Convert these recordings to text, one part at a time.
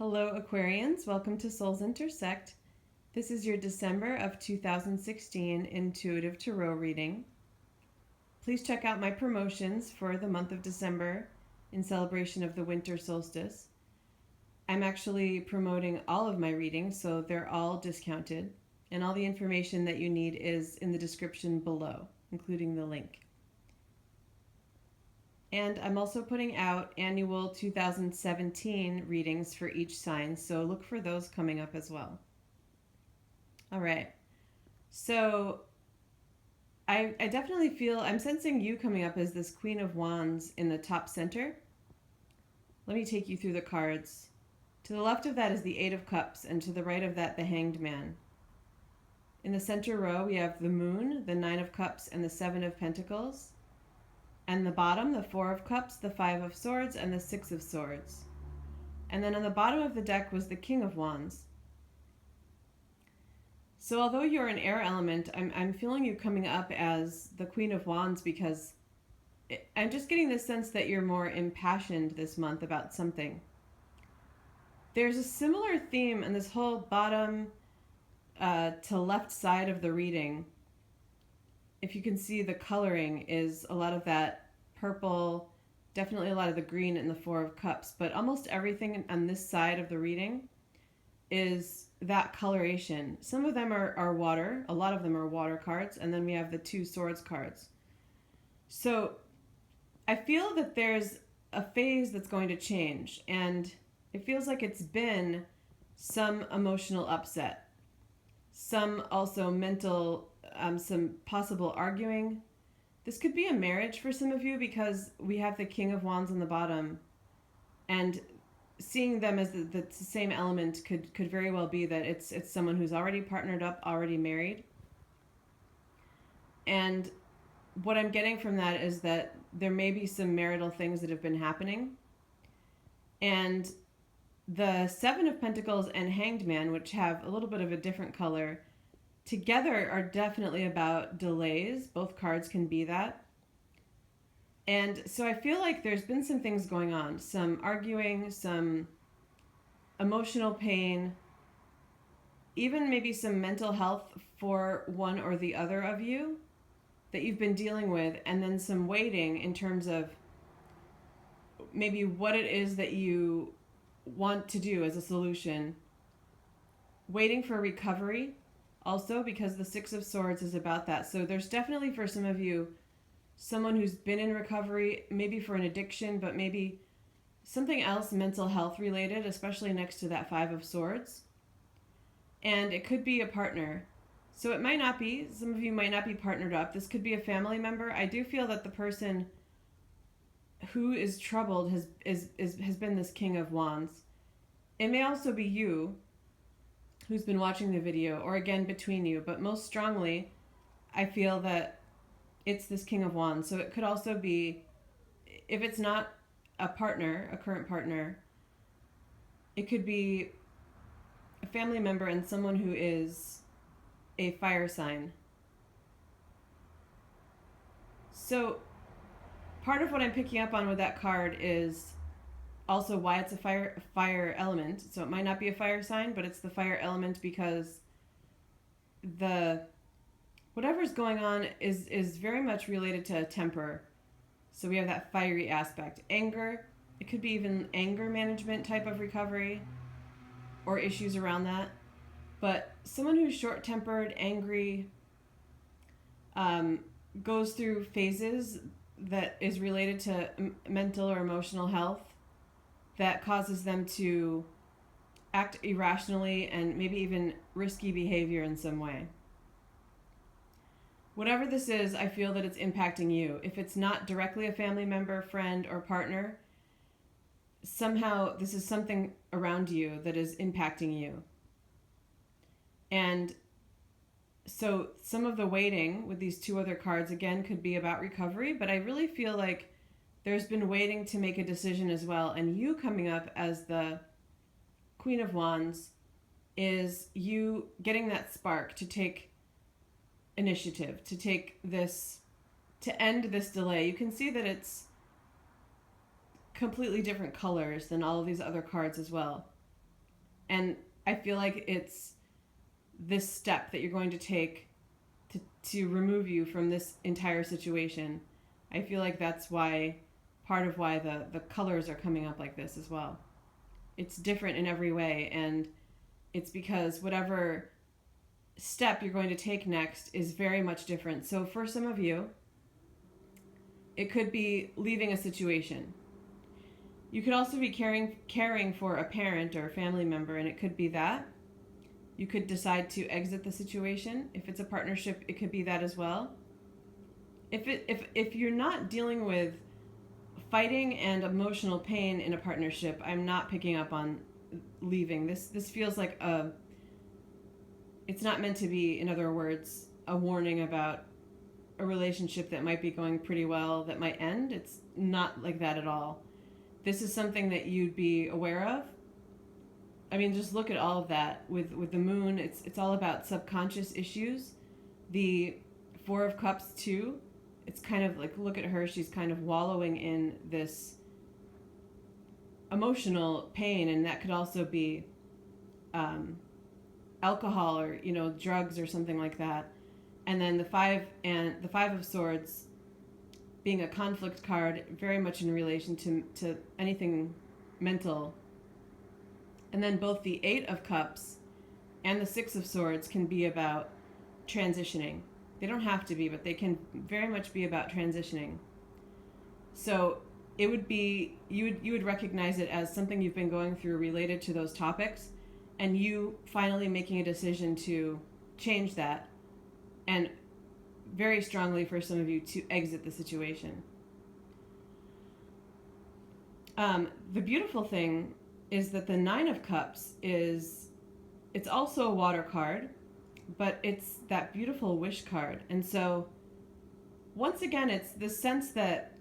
Hello Aquarians, welcome to Souls Intersect. This is your December of 2016 intuitive tarot reading. Please check out my promotions for the month of December in celebration of the winter solstice. I'm actually promoting all of my readings, so they're all discounted, and all the information that you need is in the description below, including the link. And I'm also putting out annual 2017 readings for each sign, so look for those coming up as well. All right, so I definitely feel, I'm sensing you coming up as this Queen of Wands in the top center. Let me take you through the cards. To the left of that is the Eight of Cups, and to the right of that, the Hanged Man. In the center row, we have the Moon, the Nine of Cups, and the Seven of Pentacles. And the bottom, the Four of Cups, the Five of Swords, and the Six of Swords. And then on the bottom of the deck was the King of Wands. So although you're an air element, I'm feeling you coming up as the Queen of Wands because I'm just getting the sense that you're more impassioned this month about something. There's a similar theme in this whole bottom to left side of the reading. If you can see, the coloring is a lot of that purple, definitely a lot of the green in the Four of Cups, but almost everything on this side of the reading is that coloration. Some of them are water, a lot of them are water cards, and then we have the Two Swords cards. So I feel that there's a phase that's going to change, and it feels like it's been some emotional upset, some also mental some possible arguing. This could be a marriage for some of you because we have the King of Wands on the bottom, and seeing them as the same element could very well be that it's someone who's already partnered up, already married. And what I'm getting from that is that there may be some marital things that have been happening. And the Seven of Pentacles and Hanged Man, which have a little bit of a different color, together are definitely about delays. Both cards can be that. And so I feel like there's been some things going on, some arguing, some emotional pain, even maybe some mental health for one or the other of you that you've been dealing with, and then some waiting in terms of maybe what it is that you want to do as a solution, waiting for recovery. Also, because the Six of Swords is about that. So there's definitely, for some of you, someone who's been in recovery, maybe for an addiction, but maybe something else mental health related, especially next to that Five of Swords. And it could be a partner. So it might not be, some of you might not be partnered up. This could be a family member. I do feel that the person who is troubled has been this King of Wands. It may also be you who's been watching the video, or again between you, but most strongly I feel that it's this King of Wands. So it could also be, if it's not a partner, a current partner, it could be a family member and someone who is a fire sign. So part of what I'm picking up on with that card is also why it's a fire element. So it might not be a fire sign, but it's the fire element because whatever's going on is very much related to temper. So we have that fiery aspect. Anger, it could be even anger management type of recovery or issues around that. But someone who's short-tempered, angry, goes through phases that is related to mental or emotional health that causes them to act irrationally and maybe even risky behavior in some way. Whatever this is, I feel that it's impacting you. If it's not directly a family member, friend, or partner, somehow this is something around you that is impacting you. And so some of the waiting with these two other cards, again, could be about recovery, but I really feel like there's been waiting to make a decision as well. And you coming up as the Queen of Wands is you getting that spark to take initiative, to take this, to end this delay. You can see that it's completely different colors than all of these other cards as well. And I feel like it's this step that you're going to take to remove you from this entire situation. I feel like that's why, part of why the colors are coming up like this as well. It's different in every way, and it's because whatever step you're going to take next is very much different. So for some of you, it could be leaving a situation. You could also be caring for a parent or a family member, and it could be that. You could decide to exit the situation. If it's a partnership, it could be that as well. If you're not dealing with fighting and emotional pain in a partnership, I'm not picking up on leaving. This feels like it's not meant to be, in other words, a warning about a relationship that might be going pretty well that might end. It's not like that at all. This is something that you'd be aware of. I mean, just look at all of that with the moon. It's all about subconscious issues. The Four of Cups too. It's kind of like, look at her. She's kind of wallowing in this emotional pain, and that could also be alcohol or drugs or something like that. And then the Five of Swords being a conflict card, very much in relation to anything mental. And then both the Eight of Cups and the Six of Swords can be about transitioning. They don't have to be, but they can very much be about transitioning. So it would be, you would recognize it as something you've been going through related to those topics, and you finally making a decision to change that, and very strongly for some of you to exit the situation. The beautiful thing is that the Nine of Cups it's also a water card, but it's that beautiful wish card. And so once again, it's the sense that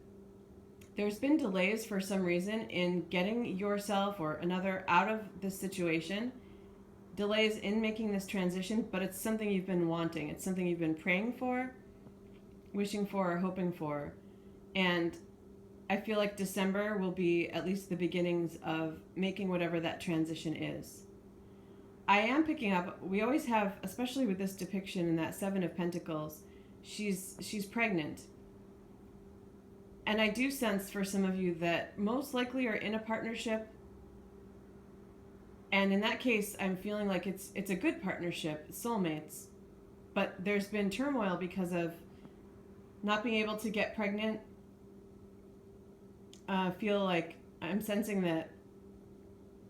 there's been delays for some reason in getting yourself or another out of this situation, delays in making this transition, but it's something you've been wanting. It's something you've been praying for, wishing for, or hoping for. And I feel like December will be at least the beginnings of making whatever that transition is. I am picking up, we always have, especially with this depiction in that Seven of Pentacles, she's pregnant. And I do sense for some of you that most likely are in a partnership. And in that case, I'm feeling like it's a good partnership, soulmates. But there's been turmoil because of not being able to get pregnant. Feel like I'm sensing that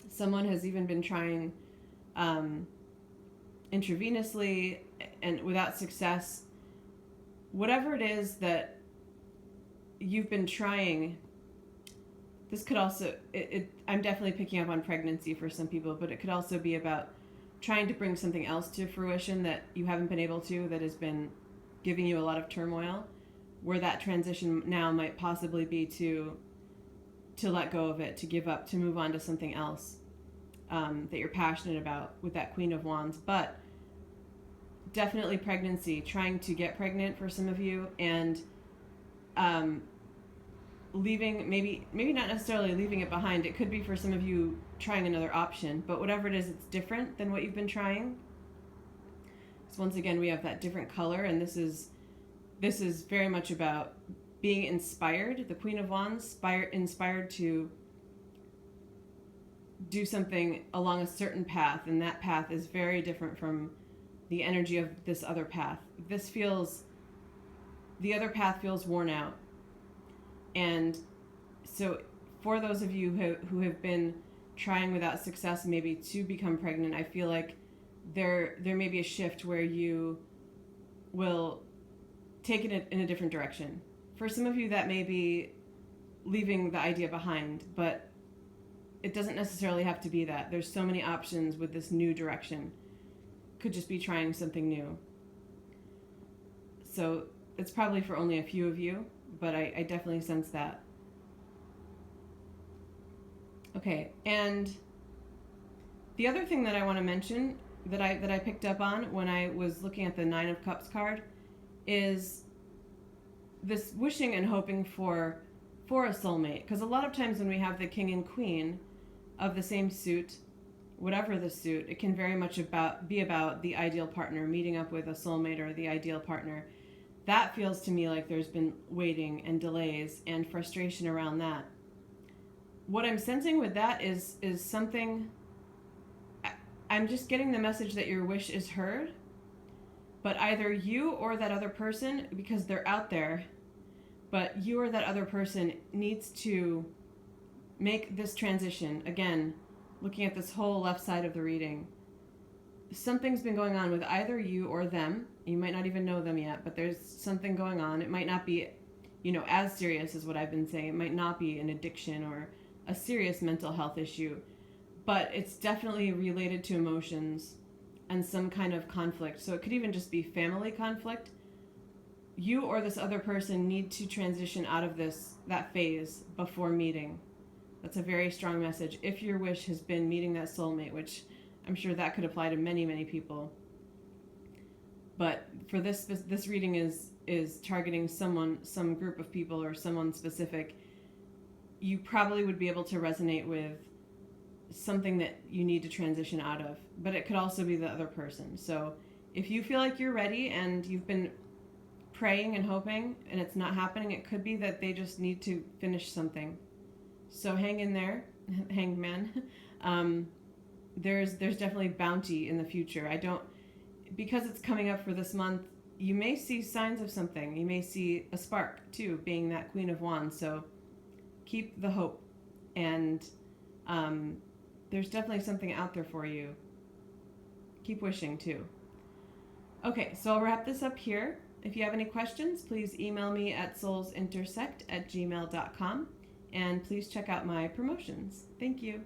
someone has even been trying intravenously and without success. Whatever it is that you've been trying, this could also, I'm definitely picking up on pregnancy for some people, but it could also be about trying to bring something else to fruition that you haven't been able to, that has been giving you a lot of turmoil, where that transition now might possibly be to let go of it, to give up, to move on to something else that you're passionate about with that Queen of Wands. But definitely pregnancy, trying to get pregnant for some of you, and leaving, maybe not necessarily leaving it behind. It could be for some of you trying another option, but whatever it is, it's different than what you've been trying. So once again, we have that different color, and this is very much about being inspired. The Queen of Wands, inspired to do something along a certain path, and that path is very different from the energy of this other path. The other path feels worn out. And so for those of you who have been trying without success maybe to become pregnant, I feel like there may be a shift where you will take it in a different direction. For some of you, that may be leaving the idea behind, but it doesn't necessarily have to be that. There's so many options with this new direction. Could just be trying something new. So it's probably for only a few of you, but I definitely sense that. Okay, and the other thing that I want to mention that I picked up on when I was looking at the Nine of Cups card is this wishing and hoping for a soulmate. Because a lot of times when we have the King and Queen of the same suit, whatever the suit, it can very much be about the ideal partner, meeting up with a soulmate or the ideal partner. That feels to me like there's been waiting and delays and frustration around that. What I'm sensing with that is something. I'm just getting the message that your wish is heard, but either you or that other person, because they're out there, but you or that other person needs to make this transition. Again, looking at this whole left side of the reading, something's been going on with either you or them. You might not even know them yet, but there's something going on. It might not be, as serious as what I've been saying. It might not be an addiction or a serious mental health issue, but it's definitely related to emotions and some kind of conflict. So it could even just be family conflict. You or this other person need to transition out of that phase before meeting. That's a very strong message. If your wish has been meeting that soulmate, which I'm sure that could apply to many, many people. But for this reading is targeting some group of people or someone specific. You probably would be able to resonate with something that you need to transition out of, but it could also be the other person. So if you feel like you're ready and you've been praying and hoping and it's not happening, it could be that they just need to finish something. So hang in there, hanged man. There's definitely bounty in the future. Because it's coming up for this month, you may see signs of something. You may see a spark too, being that Queen of Wands. So keep the hope, and there's definitely something out there for you. Keep wishing too. Okay, so I'll wrap this up here. If you have any questions, please email me at soulsintersect@gmail.com, and please check out my promotions. Thank you.